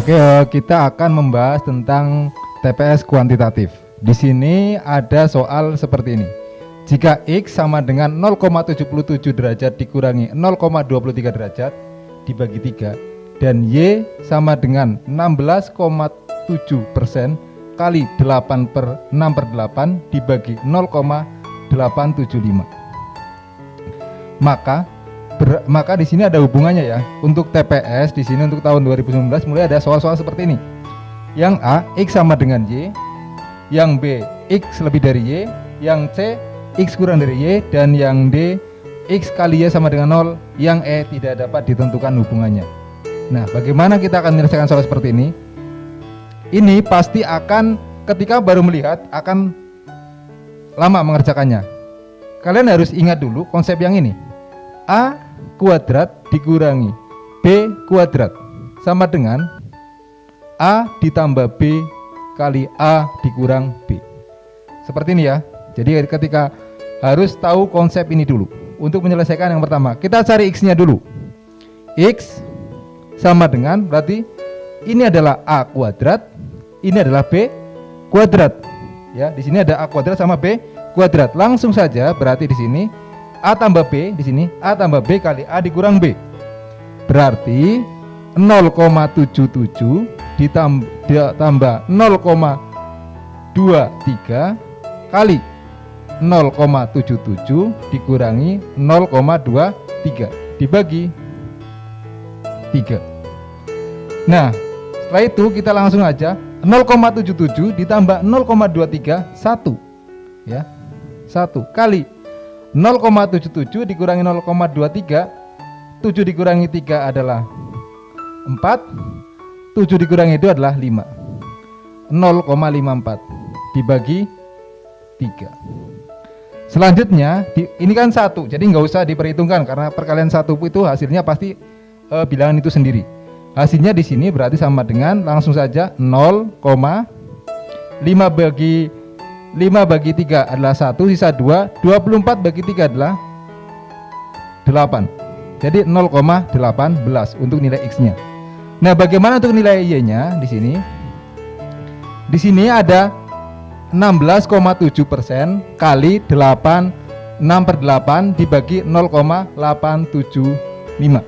Oke, kita akan membahas tentang TPS kuantitatif. Di sini ada soal seperti ini. Jika X sama dengan 0,77 derajat dikurangi 0,23 derajat dibagi 3 dan Y sama dengan 16,7% kali 8/6/8 dibagi 0,875. Maka di sini ada hubungannya ya. Untuk TPS di sini untuk tahun 2019 mulai ada soal-soal seperti ini. Yang A, X sama dengan Y. Yang B, X lebih dari Y. Yang C, X kurang dari Y. Dan yang D, X kali Y sama dengan 0. Yang E tidak dapat ditentukan hubungannya. Nah, bagaimana kita akan menyelesaikan soal seperti ini? Ini pasti akan ketika baru melihat akan lama mengerjakannya. Kalian harus ingat dulu konsep yang ini. A kuadrat dikurangi B kuadrat sama dengan A ditambah B kali A dikurang B. Seperti ini ya. Jadi ketika harus tahu konsep ini dulu. Untuk menyelesaikan yang pertama, kita cari X-nya dulu. X sama dengan berarti ini adalah A kuadrat, ini adalah B kuadrat. Ya, di sini ada A kuadrat sama B kuadrat. Langsung saja berarti di sini A tambah B, di sini A tambah B kali A dikurang B. Berarti 0,77 ditambah 0,23 kali 0,77 dikurangi 0,23 dibagi 3. Nah, setelah itu kita langsung aja 0,77 ditambah 0,23 1. Ya. 1 kali 0,77 dikurangi 0,23, 7 dikurangi 3 adalah 4, 7 dikurangi 2 adalah 5. 0,54 dibagi 3. Selanjutnya ini kan 1, jadi nggak usah diperhitungkan karena perkalian 1 itu hasilnya pasti bilangan itu sendiri. Hasilnya di sini berarti sama dengan langsung saja 0,5 bagi 3 adalah 1, sisa 2, 24 bagi 3 adalah 8. Jadi 0,18 untuk nilai X-nya. Nah, bagaimana untuk nilai Y-nya di sini? Di sini ada 16,7% kali 6/8 dibagi 0,875.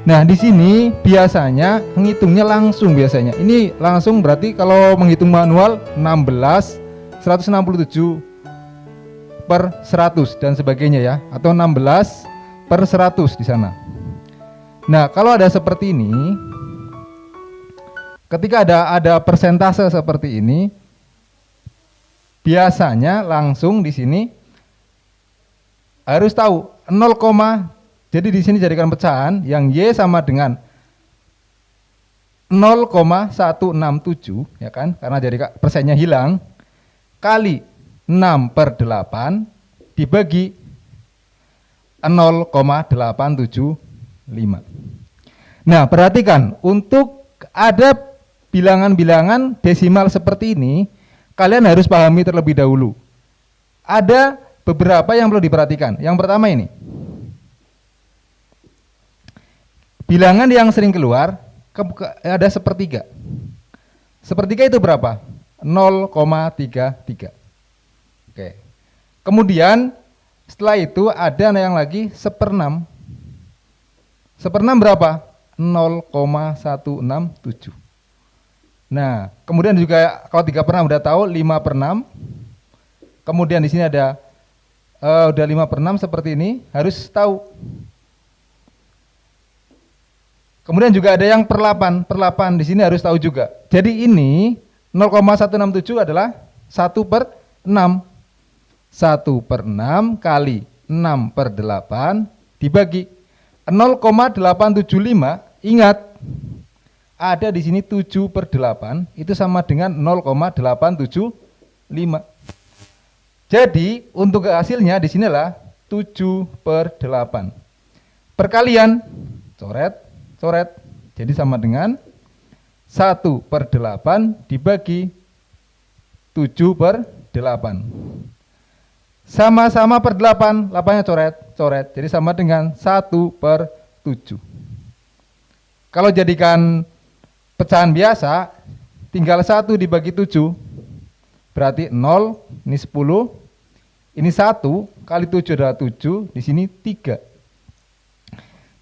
Nah, di sini biasanya menghitungnya langsung biasanya. Ini langsung berarti kalau menghitung manual 167/100 dan sebagainya ya, atau 16/100 di sana. Nah, kalau ada seperti ini, ketika ada persentase seperti ini, biasanya langsung di sini harus tahu 0, jadi di sini jadikan pecahan yang Y sama dengan 0,167 ya kan, karena jadi persennya hilang, kali 6/8 dibagi 0,875. Nah, perhatikan untuk ada bilangan-bilangan desimal seperti ini, kalian harus pahami terlebih dahulu. Ada beberapa yang perlu diperhatikan. Yang pertama ini, bilangan yang sering keluar ada sepertiga. Sepertiga itu berapa? 0,33. Oke. Kemudian setelah itu ada yang lagi 1/6. 1/6 berapa? 0,167. Nah, kemudian juga kalau 3/6 udah tahu 5/6. Kemudian di sini ada udah 5/6 seperti ini, harus tahu. Kemudian juga ada yang 1/8 di sini harus tahu juga. Jadi ini 0,167 adalah 1/6. 1/6 kali 6/8 dibagi 0,875. Ingat, ada di sini 7/8 itu sama dengan 0,875. Jadi untuk hasilnya di sinilah 7/8. Perkalian coret, jadi sama dengan 1/8 dibagi 7/8. Sama-sama per 8, 8-nya coret, jadi sama dengan 1/7. Kalau jadikan pecahan biasa, tinggal 1 dibagi 7, berarti 0, ini 10, ini 1, kali 7 adalah 7, di sini 3.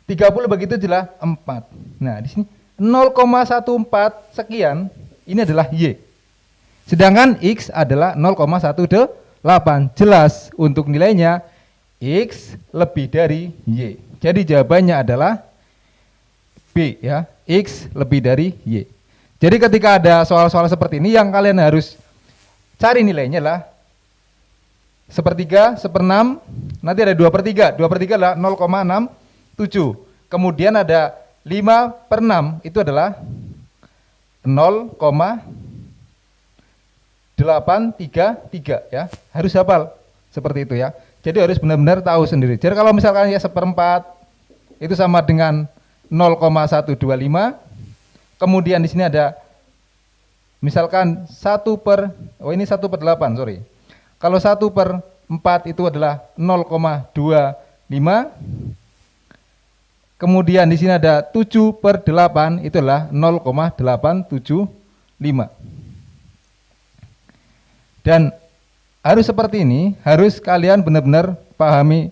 30 bagi 7 adalah 4. Nah, di sini 0,14 sekian, ini adalah Y. Sedangkan X adalah 0,18. Jelas untuk nilainya X lebih dari Y. Jadi jawabannya adalah B ya, X lebih dari Y. Jadi ketika ada soal-soal seperti ini yang kalian harus cari nilainya lah sepertiga, seperenam, nanti ada 2/3. 2/3 adalah 0,67. Kemudian ada 5/6, itu adalah 0,833 ya. Harus hafal seperti itu ya. Jadi harus benar-benar tahu sendiri. Jadi kalau misalkan ya 1/4 itu sama dengan 0,125. Kemudian di sini ada misalkan 1/8, sorry. Kalau 1/4 itu adalah 0,25. Kemudian di sini ada 7/8, itu adalah 0,875. Dan harus seperti ini, harus kalian benar-benar pahami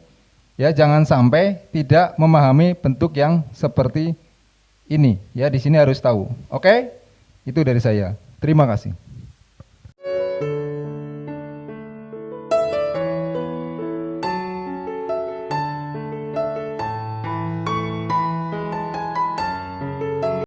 ya, jangan sampai tidak memahami bentuk yang seperti ini ya, di sini harus tahu. Oke? Itu dari saya. Terima kasih.